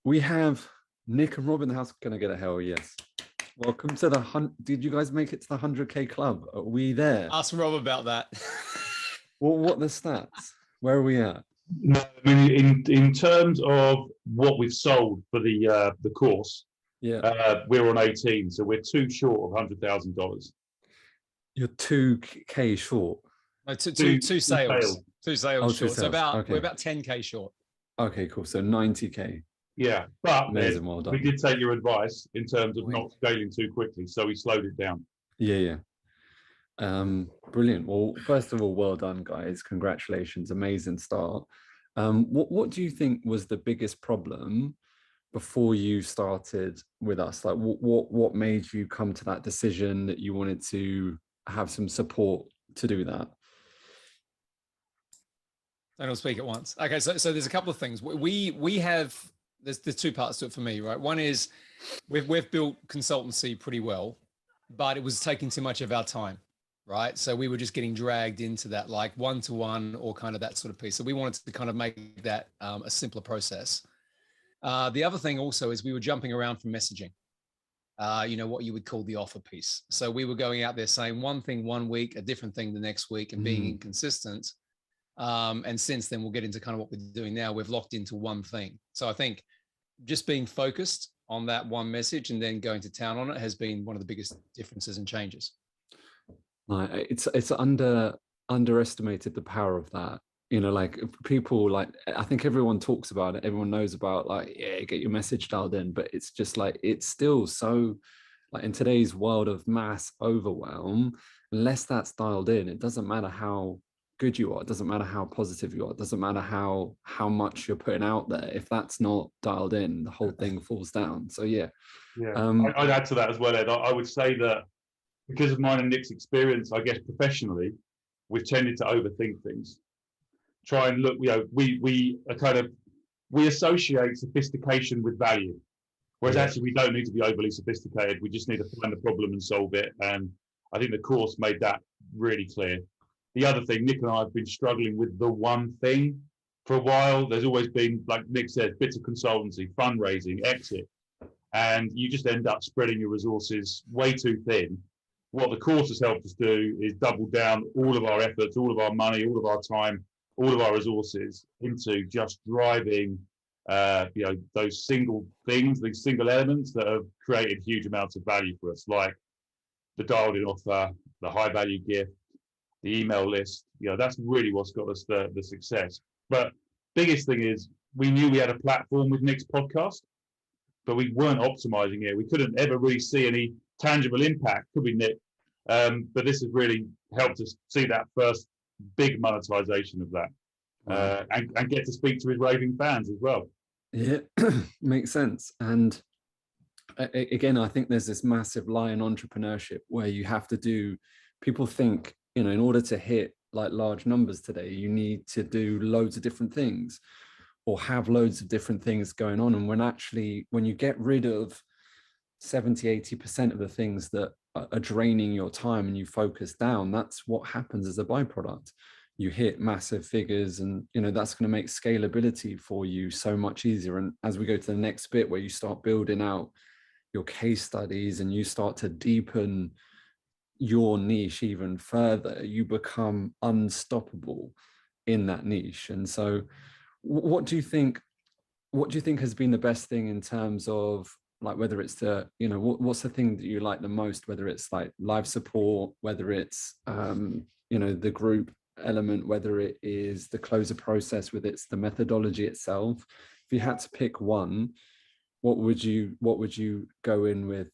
We have Nick and Rob in the house. Gonna get a hell yes. Welcome to the Did you guys make it to the 100K club? Are we there? Ask Rob about that. Well, what are the stats? Where are we at? No, I mean in terms of what we've sold for the course, Yeah, we're on 18, so we're too short of $100,000. you're 2K short. No, two sales. Two sales two short. sales. We're about 10K short. Okay, cool. So 90K. Yeah, but Amazing, well done. we did take your advice in terms of not scaling too quickly, so we slowed it down. Yeah. Brilliant. Well, first of all, well done, guys. Congratulations. Amazing start. What do you think was the biggest problem before you started with us? Like what made you come to that decision that you wanted to have some support to do that? Don't all speak at once. Okay, so there's a couple of things. We have there's two parts to it for me, right? One is we've built consultancy pretty well, but it was taking too much of our time, right? So we were just getting dragged into that like one-to-one or kind of that sort of piece. So we wanted to kind of make that a simpler process. The other thing also is we were jumping around from messaging, what you would call the offer piece. So we were going out there saying one thing one week, a different thing the next week, and being inconsistent. And since then, we'll get into kind of what we're doing now. We've locked into one thing. So I think just being focused on that one message and then going to town on it has been one of the biggest differences and changes. It's underestimated the power of that. Like people, like I think everyone talks about it. Everyone knows about like, yeah, get your message dialed in, but it's just like it's still so like in today's world of mass overwhelm, unless that's dialed in, it doesn't matter how good you are, it doesn't matter how positive you are, it doesn't matter how much you're putting out there. If that's not dialed in, the whole thing falls down. So yeah. I'd add to that as well, Ed. I would say that because of mine and Nick's experience, I guess professionally, we've tended to overthink things. Try and look, we associate sophistication with value, whereas actually we don't need to be overly sophisticated. We just need to find the problem and solve it. And I think the course made that really clear. The other thing, Nick and I have been struggling with the one thing for a while. There's always been, like Nick said, bits of consultancy, fundraising, exit, and you just end up spreading your resources way too thin. What the course has helped us do is double down all of our efforts, all of our money, all of our time, all of our resources into just driving, those single things, these single elements that have created huge amounts of value for us, like the dialed-in offer, the high-value gift, the email list. That's really what's got us the success. But biggest thing is we knew we had a platform with Nick's podcast, but we weren't optimizing it. We couldn't ever really see any tangible impact, could we, Nick? But this has really helped us see that first big monetization of that, and get to speak to his raving fans as well. Yeah, makes sense. And again, I think there's this massive lie in entrepreneurship where you have to do, people think, in order to hit like large numbers today, you need to do loads of different things or have loads of different things going on. And when you get rid of 70-80% of the things that are draining your time and you focus down, that's what happens as a byproduct. You hit massive figures, and that's going to make scalability for you so much easier. And as we go to the next bit where you start building out your case studies and you start to deepen your niche even further, you become unstoppable in that niche. And so what do you think has been the best thing in terms of like, whether it's what's the thing that you like the most, whether it's like live support, whether it's the group element, whether it is the closer process, whether it's the methodology itself? If you had to pick one, what would you go in with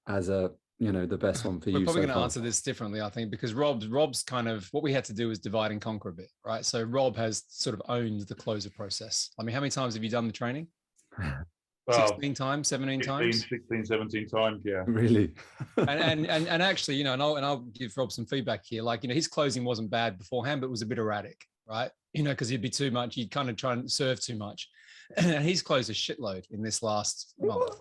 as a the best one for you? We're probably going to far? answer this differently, I think, because Rob's kind of, what we had to do is divide and conquer a bit, right? So Rob has sort of owned the closer process. I mean, how many times have you done the training? 16 times, 17 times? 16, 17 times, yeah. Really? and actually, and I'll give Rob some feedback here. Like, his closing wasn't bad beforehand, but it was a bit erratic, right? Because he'd be too much, he'd kind of try and serve too much. And he's closed a shitload in this last month.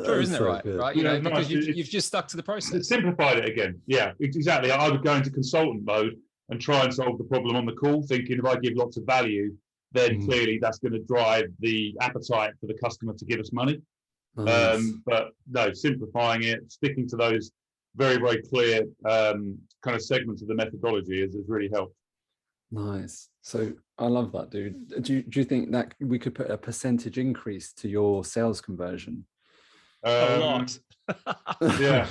True, isn't it? Right, good. Right. Because you've just stuck to the process. Simplified it again. Yeah, exactly. I would go into consultant mode and try and solve the problem on the call, thinking if I give lots of value, then clearly that's going to drive the appetite for the customer to give us money. Nice. But no, simplifying it, sticking to those very, very clear kind of segments of the methodology has really helped. Nice. So I love that, dude. Do you think that we could put a percentage increase to your sales conversion? A lot. Yeah,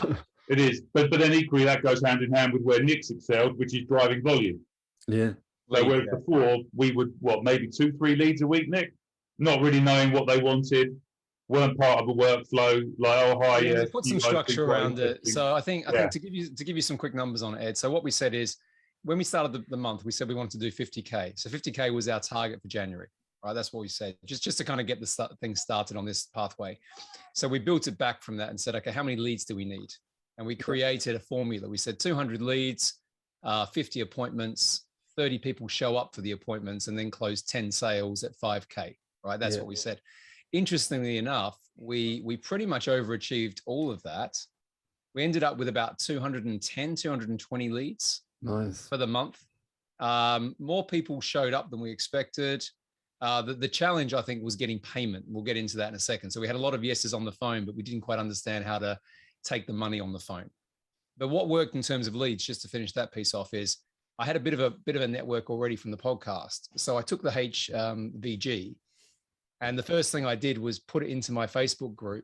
it is. But then equally that goes hand in hand with where Nick's excelled, which is driving volume. Yeah. So whereas before we would, maybe 2-3 leads a week, Nick, not really knowing what they wanted, weren't part of a workflow, like, oh, hi, yeah. Put some structure around it. So I think to give you some quick numbers on it, Ed. So what we said is, when we started the month, we said we wanted to do 50K. So 50K was our target for January, right? That's what we said, just to kind of get the thing started on this pathway. So we built it back from that and said, okay, how many leads do we need? And we created a formula. We said 200 leads, 50 appointments, 30 people show up for the appointments, and then close 10 sales at 5K, right? That's what we said. Interestingly enough, we pretty much overachieved all of that. We ended up with about 210, 220 leads. Nice. For the month. More people showed up than we expected. The challenge, I think, was getting payment. We'll get into that in a second. So we had a lot of yeses on the phone, but we didn't quite understand how to take the money on the phone. But what worked in terms of leads, just to finish that piece off, is I had a bit of a network already from the podcast. So I took the HVG, and the first thing I did was put it into my Facebook group,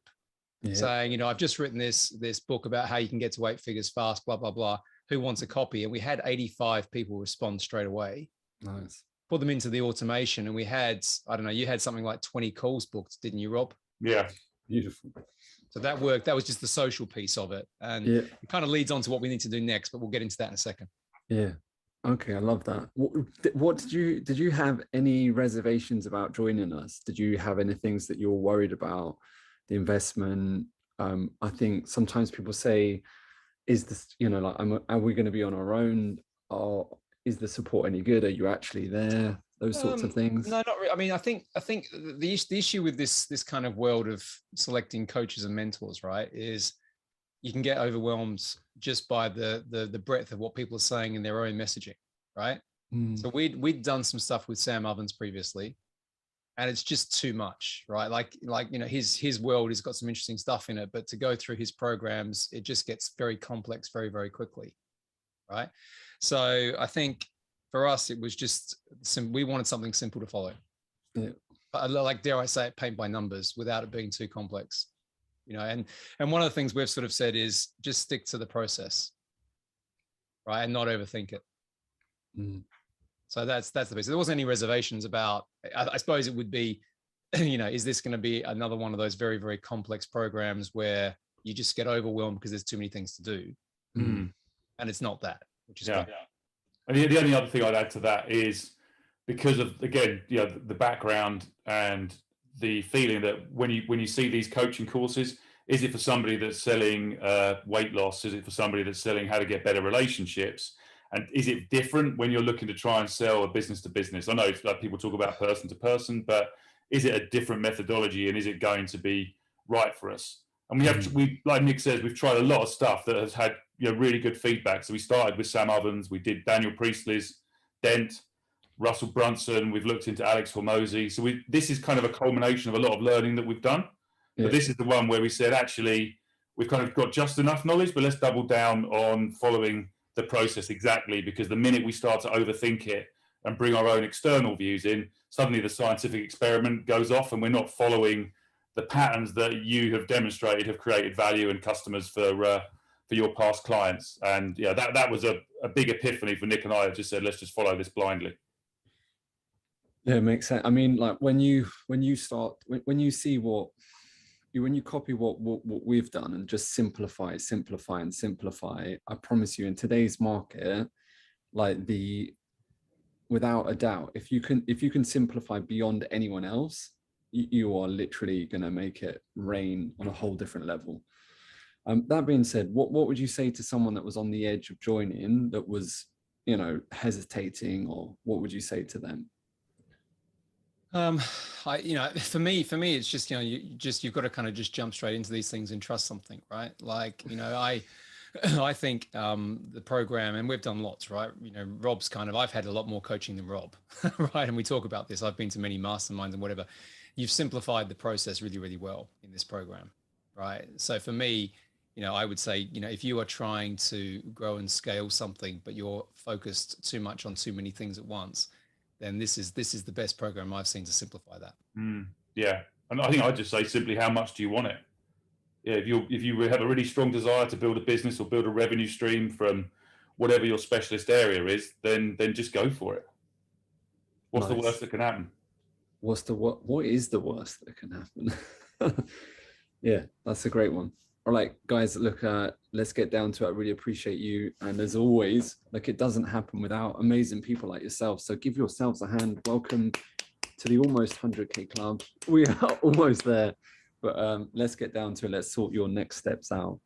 saying, I've just written this book about how you can get to 8 figures fast, blah, blah, blah. Who wants a copy? And we had 85 people respond straight away. Nice. Put them into the automation, and we had, I don't know, you had something like 20 calls booked, didn't you, Rob? Yeah. Beautiful. So that worked. That was just the social piece of it. And it kind of leads on to what we need to do next, but we'll get into that in a second. Yeah. Okay. I love that. What did you have any reservations about joining us? Did you have any things that you were worried about, the investment? I think sometimes people say, is this, are we going to be on our own, or is the support any good? Are you actually there? Those sorts of things. No, not really. I mean, I think the issue with this kind of world of selecting coaches and mentors, right, is you can get overwhelmed just by the breadth of what people are saying in their own messaging, right? So we'd done some stuff with Sam Ovens previously, and it's just too much, right? Like his world has got some interesting stuff in it, but to go through his programs, it just gets very complex very, very quickly, right? So I think for us, it was just we wanted something simple to follow. Yeah. But like, dare I say it, paint by numbers without it being too complex, and one of the things we've sort of said is just stick to the process, right? And not overthink it. So that's the piece. There wasn't any reservations about, I suppose it would be, is this going to be another one of those very, very complex programs where you just get overwhelmed because there's too many things to do. And it's not that, which is good. And the only other thing I'd add to that is, because of, again, the background and the feeling that when you see these coaching courses, is it for somebody that's selling weight loss? Is it for somebody that's selling how to get better relationships? And is it different when you're looking to try and sell a business to business? I know like people talk about person to person, but is it a different methodology, and is it going to be right for us? And we like Nick says, we've tried a lot of stuff that has had really good feedback. So we started with Sam Ovens, we did Daniel Priestley's Dent, Russell Brunson, we've looked into Alex Hormozy. So this is kind of a culmination of a lot of learning that we've done. But this is the one where we said, actually, we've kind of got just enough knowledge, but let's double down on following the process exactly, because the minute we start to overthink it and bring our own external views in, suddenly the scientific experiment goes off and we're not following the patterns that you have demonstrated have created value and customers for your past clients. And that was a big epiphany for Nick and I. That just said, let's just follow this blindly. Yeah, it makes sense. I mean, like when you see when you copy what we've done and just simplify, I promise you, in today's market, like without a doubt, if you can simplify beyond anyone else, you are literally going to make it rain on a whole different level. That being said, what would you say to someone that was on the edge of joining, that was, hesitating, or what would you say to them? For me, it's just, you've got to kind of just jump straight into these things and trust something, right? Like, I think the program, and we've done lots, right? You know, Rob's I've had a lot more coaching than Rob, right? And we talk about this. I've been to many masterminds and whatever. You've simplified the process really, really well in this program, right? So for me, I would say, if you are trying to grow and scale something, but you're focused too much on too many things at once, then this is the best program I've seen to simplify that. Yeah, and I think I'd just say simply, how much do you want it? Yeah, if you have a really strong desire to build a business or build a revenue stream from whatever your specialist area is, then just go for it. What's the worst that can happen? What is the worst that can happen? Yeah, that's a great one. All right, guys, look, let's get down to it. I really appreciate you. And as always, like, it doesn't happen without amazing people like yourself. So give yourselves a hand. Welcome to the almost 100K club. We are almost there, but let's get down to it. Let's sort your next steps out.